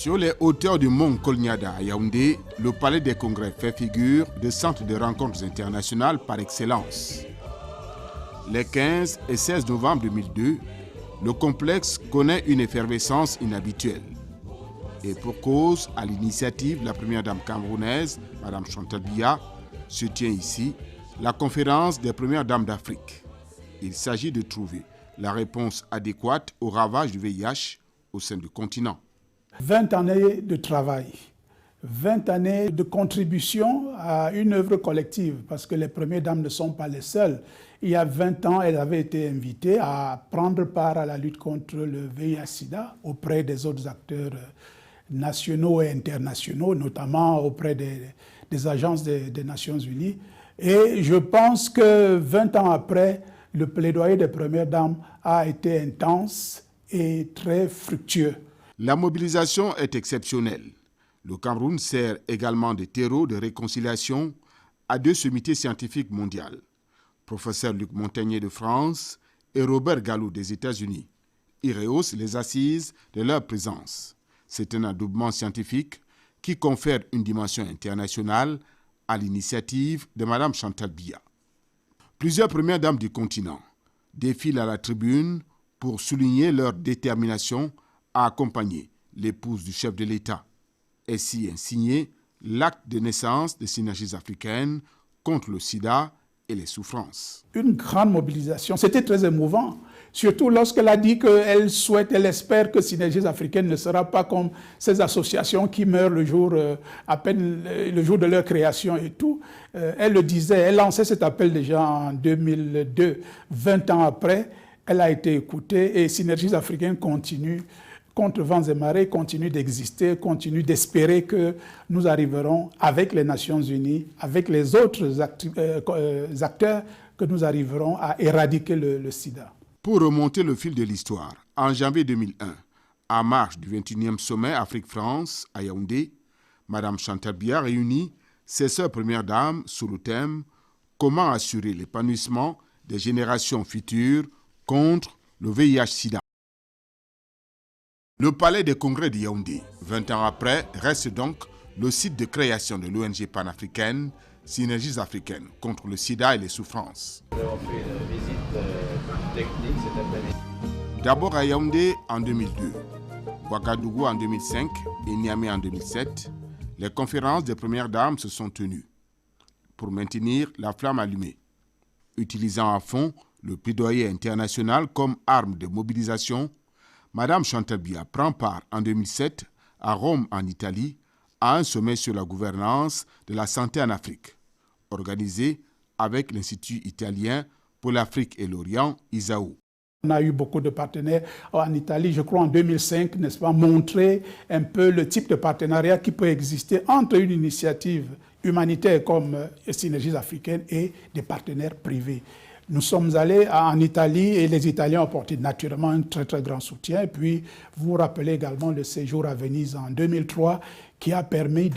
Sur les hauteurs du mont Kolniada à Yaoundé, le palais des congrès fait figure de centre de rencontres internationales par excellence. Les 15 et 16 novembre 2002, le complexe connaît une effervescence inhabituelle. Et pour cause, à l'initiative de la première dame camerounaise, Mme Chantal Biya, se tient ici la conférence des premières dames d'Afrique. Il s'agit de trouver la réponse adéquate aux ravages du VIH au sein du continent. 20 années de travail, 20 années de contribution à une œuvre collective, parce que les premières dames ne sont pas les seules. Il y a 20 ans, elles avaient été invitées à prendre part à la lutte contre le VIH-Sida auprès des autres acteurs nationaux et internationaux, notamment auprès des agences des Nations Unies. Et je pense que 20 ans après, le plaidoyer des premières dames a été intense et très fructueux. La mobilisation est exceptionnelle. Le Cameroun sert également de terreau de réconciliation à deux sommités scientifiques mondiales, professeur Luc Montagnier de France et Robert Gallo des États-Unis. Ils rehaussent les assises de leur présence. C'est un adoubement scientifique qui confère une dimension internationale à l'initiative de Mme Chantal Biya. Plusieurs premières dames du continent défilent à la tribune pour souligner leur détermination à accompagner l'épouse du chef de l'État. Ainsi est signé l'acte de naissance des synergies africaines contre le sida et les souffrances. Une grande mobilisation, c'était très émouvant, surtout lorsqu'elle a dit qu'elle souhaite, elle espère que Synergies africaines ne sera pas comme ces associations qui meurent le jour, à peine le jour de leur création et tout. Elle le disait, elle lançait cet appel déjà en 2002, 20 ans après, elle a été écoutée et Synergies africaines continuent contre vents et marées, continue d'exister, continue d'espérer que nous arriverons avec les Nations Unies, avec les autres acteurs, que nous arriverons à éradiquer le sida. Pour remonter le fil de l'histoire, en janvier 2001, à marge du 21e sommet Afrique-France à Yaoundé, Mme Chantal Biya réunit ses sœurs premières dames sous le thème « Comment assurer l'épanouissement des générations futures contre le VIH-Sida ». Le palais des congrès de Yaoundé, 20 ans après, reste donc le site de création de l'ONG panafricaine Synergies africaines contre le sida et les souffrances. Nous avons fait une visite technique cet après-midi. D'abord à Yaoundé en 2002, Ouagadougou en 2005 et Niamey en 2007, les conférences des premières dames se sont tenues pour maintenir la flamme allumée, utilisant à fond le plaidoyer international comme arme de mobilisation. Mme Chantal Biya prend part en 2007 à Rome en Italie à un sommet sur la gouvernance de la santé en Afrique, organisé avec l'Institut italien pour l'Afrique et l'Orient, ISAO. On a eu beaucoup de partenaires en Italie, je crois en 2005, n'est-ce pas, montrer un peu le type de partenariat qui peut exister entre une initiative humanitaire comme Synergies africaines et des partenaires privés. Nous sommes allés en Italie et les Italiens ont apporté naturellement un très très grand soutien. Et puis, vous vous rappelez également le séjour à Venise en 2003 qui a permis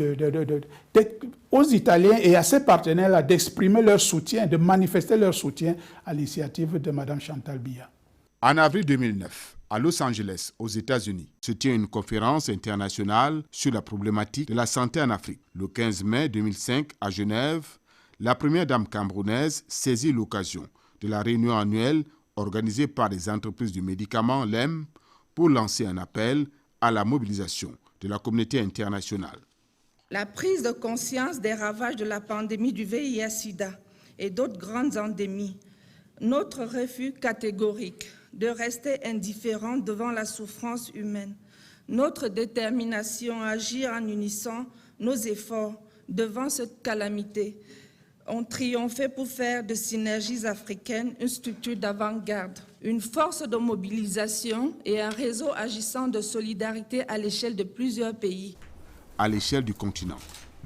aux Italiens et à ses partenaires d'exprimer leur soutien, de manifester leur soutien à l'initiative de Mme Chantal Biya. En avril 2009, à Los Angeles, aux États-Unis, se tient une conférence internationale sur la problématique de la santé en Afrique. Le 15 mai 2005, à Genève, la première dame camerounaise saisit l'occasion de la réunion annuelle organisée par les entreprises du médicament, l'EM, pour lancer un appel à la mobilisation de la communauté internationale. La prise de conscience des ravages de la pandémie du VIH-Sida et d'autres grandes endémies, notre refus catégorique de rester indifférent devant la souffrance humaine, notre détermination à agir en unissant nos efforts devant cette calamité, ont triomphé pour faire de Synergies africaines une structure d'avant-garde, une force de mobilisation et un réseau agissant de solidarité à l'échelle de plusieurs pays. À l'échelle du continent,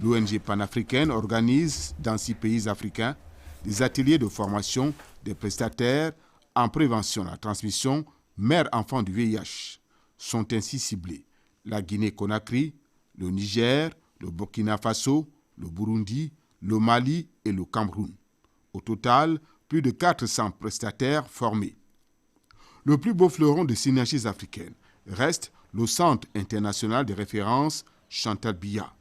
l'ONG panafricaine organise dans 6 pays africains des ateliers de formation des prestataires en prévention de la transmission mère-enfant du VIH. Sont ainsi ciblés la Guinée-Conakry, le Niger, le Burkina Faso, le Burundi, le Mali et le Cameroun. Au total, plus de 400 prestataires formés. Le plus beau fleuron de Synergies africaines reste le Centre international de référence Chantal Biya.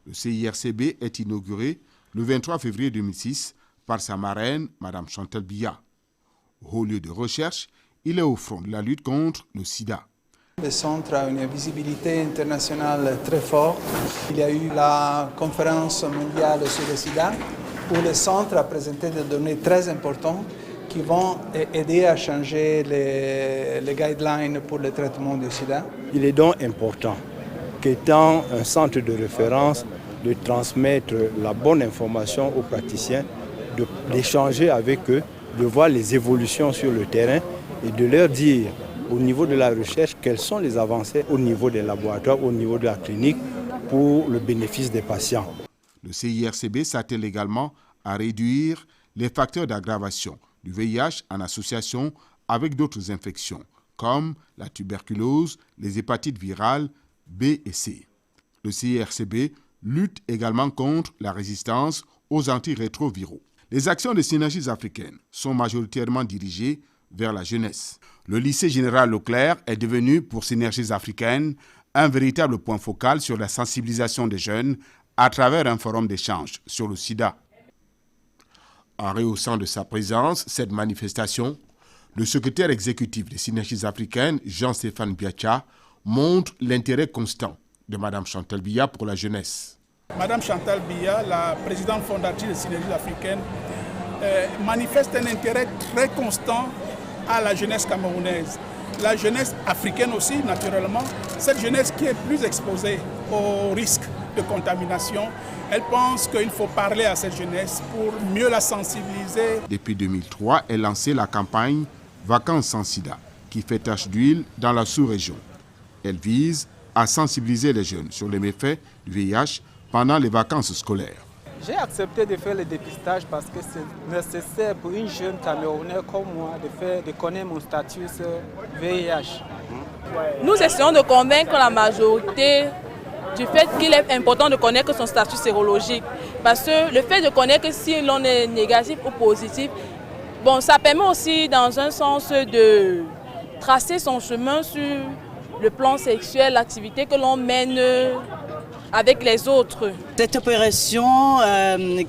Le CIRCB est inauguré le 23 février 2006 par sa marraine, Mme Chantal Biya. Haut lieu de recherche, il est au front de la lutte contre le sida. Le centre a une visibilité internationale très forte. Il y a eu la conférence mondiale sur le sida où le centre a présenté des données très importantes qui vont aider à changer les guidelines pour le traitement du sida. Il est donc important qu'étant un centre de référence, de transmettre la bonne information aux praticiens, d'échanger avec eux, de voir les évolutions sur le terrain et de leur dire au niveau de la recherche quelles sont les avancées au niveau des laboratoires, au niveau de la clinique pour le bénéfice des patients. Le CIRCB s'attelle également à réduire les facteurs d'aggravation du VIH en association avec d'autres infections comme la tuberculose, les hépatites virales B et C. Le CIRCB lutte également contre la résistance aux antirétroviraux. Les actions des synergies africaines sont majoritairement dirigées vers la jeunesse. Le lycée général Leclerc est devenu, pour Synergies africaines, un véritable point focal sur la sensibilisation des jeunes à travers un forum d'échange sur le sida. En rehaussant de sa présence cette manifestation, le secrétaire exécutif des Synergies africaines, Jean-Stéphane Biacha, montre l'intérêt constant de Mme Chantal Biya pour la jeunesse. Mme Chantal Biya, la présidente fondatrice des Synergies africaines, manifeste un intérêt très constant à la jeunesse camerounaise. La jeunesse africaine aussi, naturellement, cette jeunesse qui est plus exposée aux risques de contamination, elle pense qu'il faut parler à cette jeunesse pour mieux la sensibiliser. Depuis 2003, elle a lancé la campagne Vacances sans sida, qui fait tache d'huile dans la sous-région. Elle vise à sensibiliser les jeunes sur les méfaits du VIH pendant les vacances scolaires. J'ai accepté de faire le dépistage parce que c'est nécessaire pour une jeune Camerounaise comme moi de connaître mon statut VIH. Nous essayons de convaincre la majorité du fait qu'il est important de connaître son statut sérologique. Parce que le fait de connaître si l'on est négatif ou positif, bon, ça permet aussi dans un sens de tracer son chemin sur le plan sexuel, l'activité que l'on mène avec les autres. Cette opération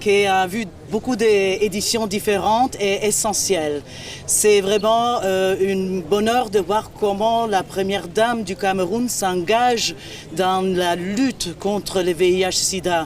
qui a vu beaucoup d'éditions différentes est essentielle. C'est vraiment un bonheur de voir comment la première dame du Cameroun s'engage dans la lutte contre le VIH-Sida.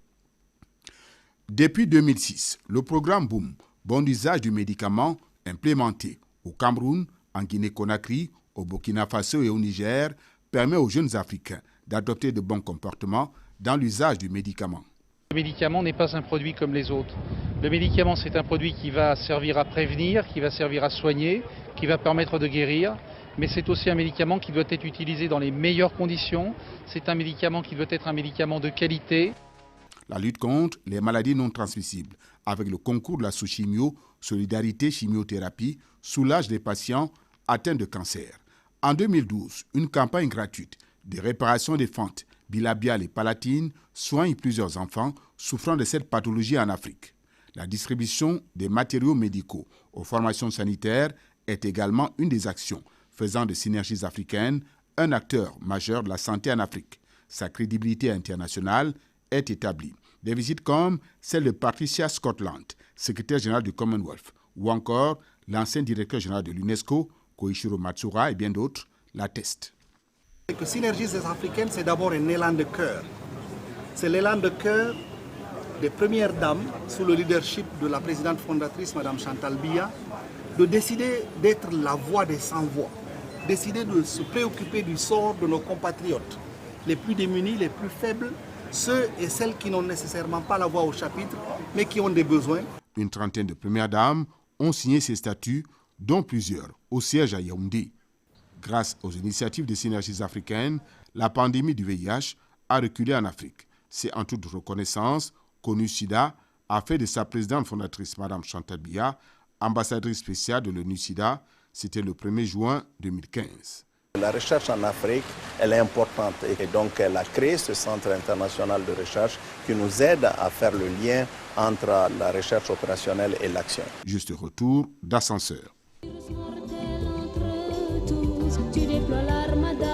Depuis 2006, le programme BOOM, Bon usage du médicament, implémenté au Cameroun, en Guinée-Conakry, au Burkina Faso et au Niger, permet aux jeunes Africains d'adopter de bons comportements dans l'usage du médicament. Le médicament n'est pas un produit comme les autres. Le médicament, c'est un produit qui va servir à prévenir, qui va servir à soigner, qui va permettre de guérir. Mais c'est aussi un médicament qui doit être utilisé dans les meilleures conditions. C'est un médicament qui doit être un médicament de qualité. La lutte contre les maladies non transmissibles, avec le concours de la sous-chimio, Solidarité Chimiothérapie, soulage les patients atteints de cancer. En 2012, une campagne gratuite de réparation des fentes bilabiales et palatines soigne plusieurs enfants souffrant de cette pathologie en Afrique. La distribution des matériaux médicaux aux formations sanitaires est également une des actions faisant de Synergies africaines un acteur majeur de la santé en Afrique. Sa crédibilité internationale est établie. Des visites comme celle de Patricia Scotland, secrétaire générale du Commonwealth, ou encore l'ancien directeur général de l'UNESCO, Koichiro Matsura et bien d'autres, l'attestent. Que Synergies africaines, c'est d'abord un élan de cœur. C'est l'élan de cœur des premières dames, sous le leadership de la présidente fondatrice, Mme Chantal Biya, de décider d'être la voix des sans-voix, décider de se préoccuper du sort de nos compatriotes, les plus démunis, les plus faibles, ceux et celles qui n'ont nécessairement pas la voix au chapitre, mais qui ont des besoins. Une trentaine de premières dames ont signé ces statuts, dont plusieurs au siège à Yaoundé. Grâce aux initiatives des Synergies africaines, la pandémie du VIH a reculé en Afrique. C'est en toute reconnaissance qu'ONU-SIDA a fait de sa présidente fondatrice, Mme Chantal Biya, ambassadrice spéciale de l'ONU-SIDA. C'était le 1er juin 2015. La recherche en Afrique, elle est importante et donc elle a créé ce centre international de recherche qui nous aide à faire le lien entre la recherche opérationnelle et l'action. Juste retour d'ascenseur. Tu déploies l'armada.